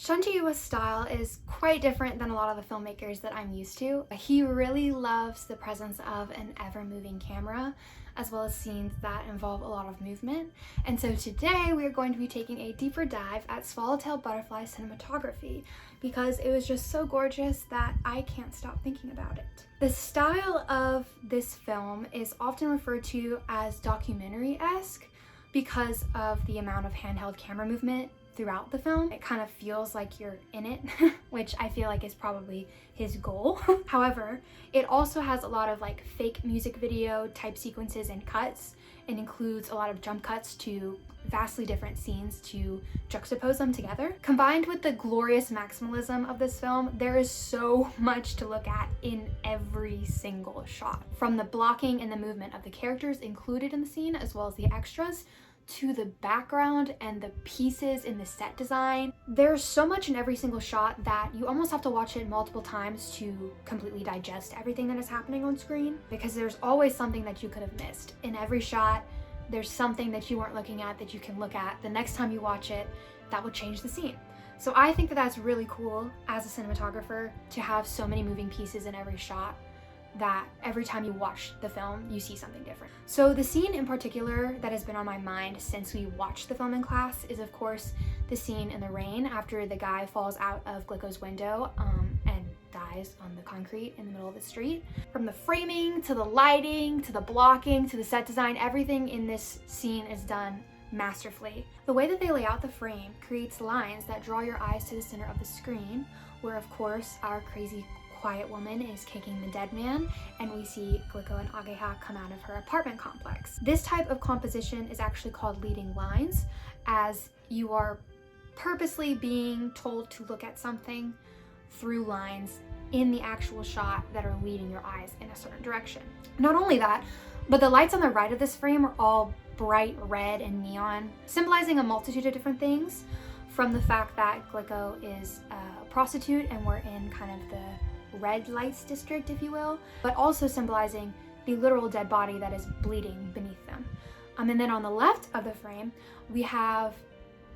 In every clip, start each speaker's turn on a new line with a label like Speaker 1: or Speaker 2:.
Speaker 1: Shunji style is quite different than a lot of the filmmakers that I'm used to. He really loves the presence of an ever-moving camera, as well as scenes that involve a lot of movement. And so today we are going to be taking a deeper dive at Swallowtail butterfly cinematography because it was just so gorgeous that I can't stop thinking about it. The style of this film is often referred to as documentary-esque because of the amount of handheld camera movement throughout the film. It kind of feels like you're in it, which I feel like is probably his goal. However, it also has a lot of like fake music video type sequences and cuts, and includes a lot of jump cuts to vastly different scenes to juxtapose them together. Combined with the glorious maximalism of this film, there is so much to look at in every single shot. From the blocking and the movement of the characters included in the scene, as well as the extras, to the background and the pieces in the set design. There's so much in every single shot that you almost have to watch it multiple times to completely digest everything that is happening on screen, because there's always something that you could have missed. In every shot, there's something that you weren't looking at that you can look at the next time you watch it that will change the scene. So I think that that's really cool as a cinematographer to have so many moving pieces in every shot, that every time you watch the film, you see something different. So the scene in particular that has been on my mind since we watched the film in class is of course the scene in the rain after the guy falls out of Glicko's window and dies on the concrete in the middle of the street. From the framing, to the lighting, to the blocking, to the set design, everything in this scene is done masterfully. The way that they lay out the frame creates lines that draw your eyes to the center of the screen, where of course our crazy quiet woman is kicking the dead man, and we see Glicko and Ageha come out of her apartment complex. This type of composition is actually called leading lines, as you are purposely being told to look at something through lines in the actual shot that are leading your eyes in a certain direction. Not only that, but the lights on the right of this frame are all bright red and neon, symbolizing a multitude of different things, from the fact that Glicko is a prostitute and we're in kind of the red lights district, if you will, but also symbolizing the literal dead body that is bleeding beneath them. And then on the left of the frame, we have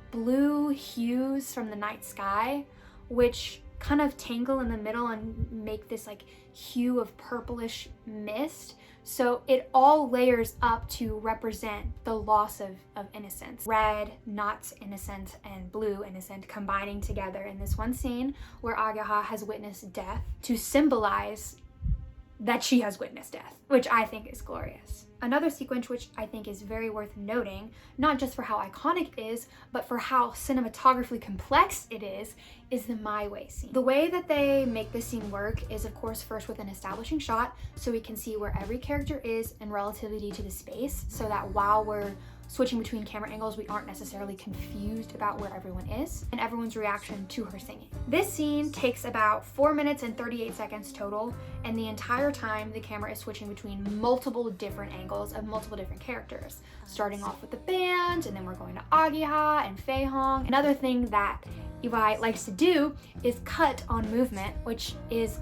Speaker 1: blue hues from the night sky, which kind of tangle in the middle and make this like hue of purplish mist. So it all layers up to represent the loss of innocence. Red, not innocent, and blue, innocent, combining together in this one scene where Ageha has witnessed death to symbolize that she has witnessed death, which I think is glorious. Another sequence which I think is very worth noting, not just for how iconic it is, but for how cinematographically complex it is the My Way scene. The way that they make this scene work is of course first with an establishing shot, so we can see where every character is in relativity to the space, so that while we're switching between camera angles, we aren't necessarily confused about where everyone is, and everyone's reaction to her singing. This scene takes about 4 minutes and 38 seconds total, and the entire time the camera is switching between multiple different angles of multiple different characters, starting off with the band, and then we're going to Ageha and Feihong. Another thing that Iwai likes to do is cut on movement, which is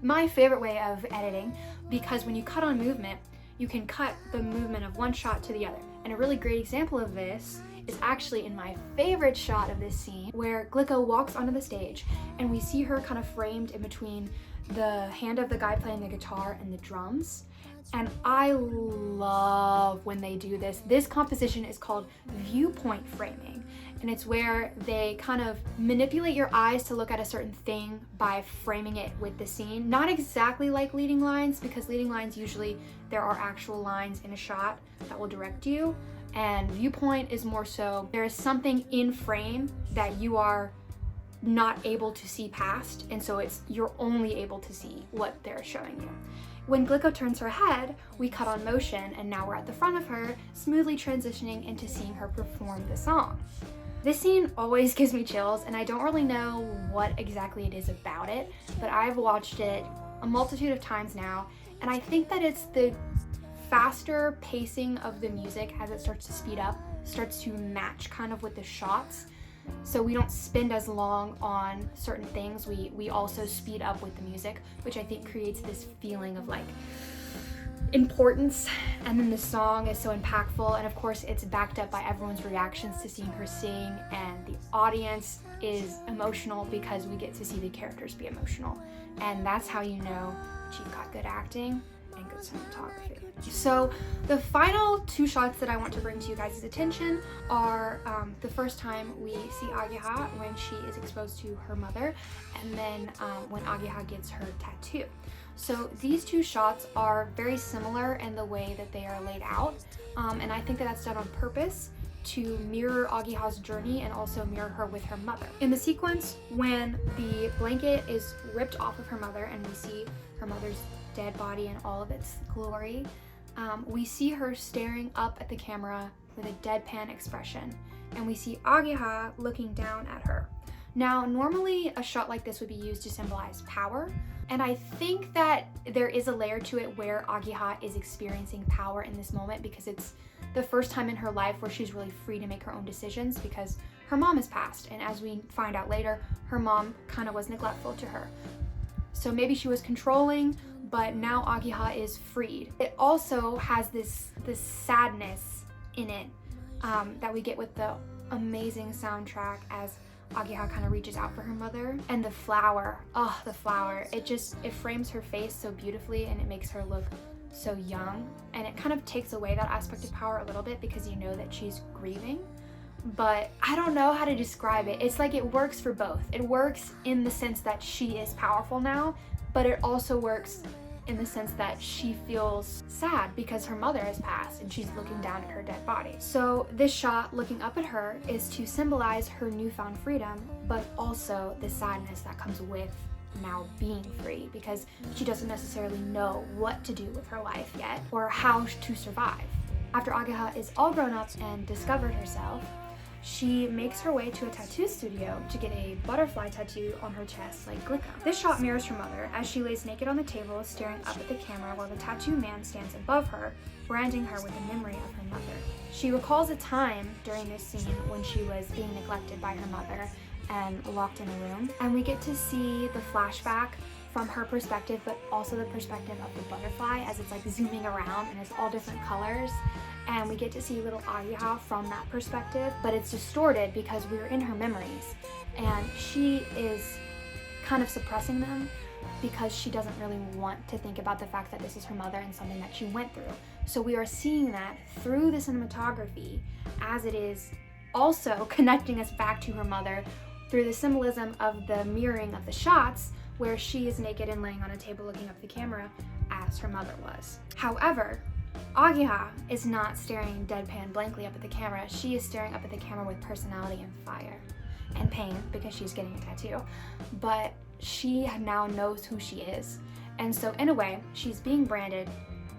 Speaker 1: my favorite way of editing, because when you cut on movement, you can cut the movement of one shot to the other. And a really great example of this is actually in my favorite shot of this scene, where Glicko walks onto the stage and we see her kind of framed in between the hand of the guy playing the guitar and the drums. And I love when they do this. This composition is called viewpoint framing, and it's where they kind of manipulate your eyes to look at a certain thing by framing it with the scene. Not exactly like leading lines, because leading lines usually there are actual lines in a shot that will direct you, and viewpoint is more so there is something in frame that you are not able to see past, and so you're only able to see what they're showing you. When Glicko turns her head, we cut on motion, and now we're at the front of her, smoothly transitioning into seeing her perform the song. This scene always gives me chills, and I don't really know what exactly it is about it, but I've watched it a multitude of times now, and I think that it's the faster pacing of the music as it starts to speed up, starts to match kind of with the shots. So we don't spend as long on certain things. We also speed up with the music, which I think creates this feeling of like importance, and then the song is so impactful, and of course it's backed up by everyone's reactions to seeing her sing, and the audience is emotional because we get to see the characters be emotional. And that's how you know she got good acting and good cinematography. So the final two shots that I want to bring to you guys' attention are the first time we see Ageha when she is exposed to her mother, and then when Ageha gets her tattoo. So these two shots are very similar in the way that they are laid out, and I think that that's done on purpose to mirror Ageha's journey and also mirror her with her mother. In the sequence when the blanket is ripped off of her mother and we see her mother's dead body in all of its glory, we see her staring up at the camera with a deadpan expression, and we see Ageha looking down at her. Now, normally a shot like this would be used to symbolize power, and I think that there is a layer to it where Ageha is experiencing power in this moment because it's the first time in her life where she's really free to make her own decisions because her mom has passed, and as we find out later, her mom kind of was neglectful to her. So maybe she was controlling, but now Ageha is freed. It also has this sadness in it that we get with the amazing soundtrack as Ageha kind of reaches out for her mother. And the flower, oh, the flower, it frames her face so beautifully and it makes her look so young, and it kind of takes away that aspect of power a little bit because you know that she's grieving. But I don't know how to describe it. It's like it works for both. It works in the sense that she is powerful now, but it also works in the sense that she feels sad because her mother has passed and she's looking down at her dead body. So this shot looking up at her is to symbolize her newfound freedom, but also the sadness that comes with now being free because she doesn't necessarily know what to do with her life yet or how to survive. After Ageha is all grown up and discovered herself, she makes her way to a tattoo studio to get a butterfly tattoo on her chest like Glicko. This shot mirrors her mother as she lays naked on the table staring up at the camera while the tattoo man stands above her, branding her with a memory of her mother. She recalls a time during this scene when she was being neglected by her mother and locked in a room, and we get to see the flashback from her perspective but also the perspective of the butterfly as it's like zooming around and it's all different colors, and we get to see little Ageha from that perspective, but it's distorted because we're in her memories and she is kind of suppressing them because she doesn't really want to think about the fact that this is her mother and something that she went through. So we are seeing that through the cinematography as it is also connecting us back to her mother through the symbolism of the mirroring of the shots where she is naked and laying on a table looking up at the camera as her mother was. However, Ageha is not staring deadpan blankly up at the camera. She is staring up at the camera with personality and fire and pain because she's getting a tattoo. But she now knows who she is. And so in a way, she's being branded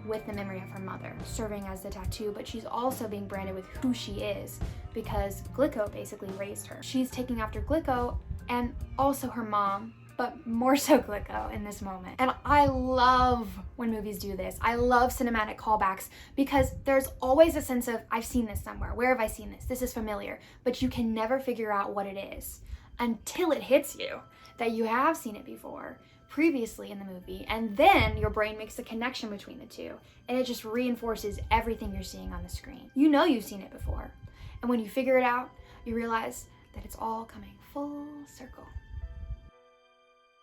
Speaker 1: with the memory of her mother, serving as the tattoo, but she's also being branded with who she is because Glicko basically raised her. She's taking after Glicko and also her mom, but more so Glicko in this moment. And I love when movies do this. I love cinematic callbacks because there's always a sense of, I've seen this somewhere. Where have I seen this? This is familiar. But you can never figure out what it is until it hits you that you have seen it before, previously in the movie, and then your brain makes a connection between the two, and it just reinforces everything you're seeing on the screen. You know you've seen it before, and when you figure it out, you realize that it's all coming full circle.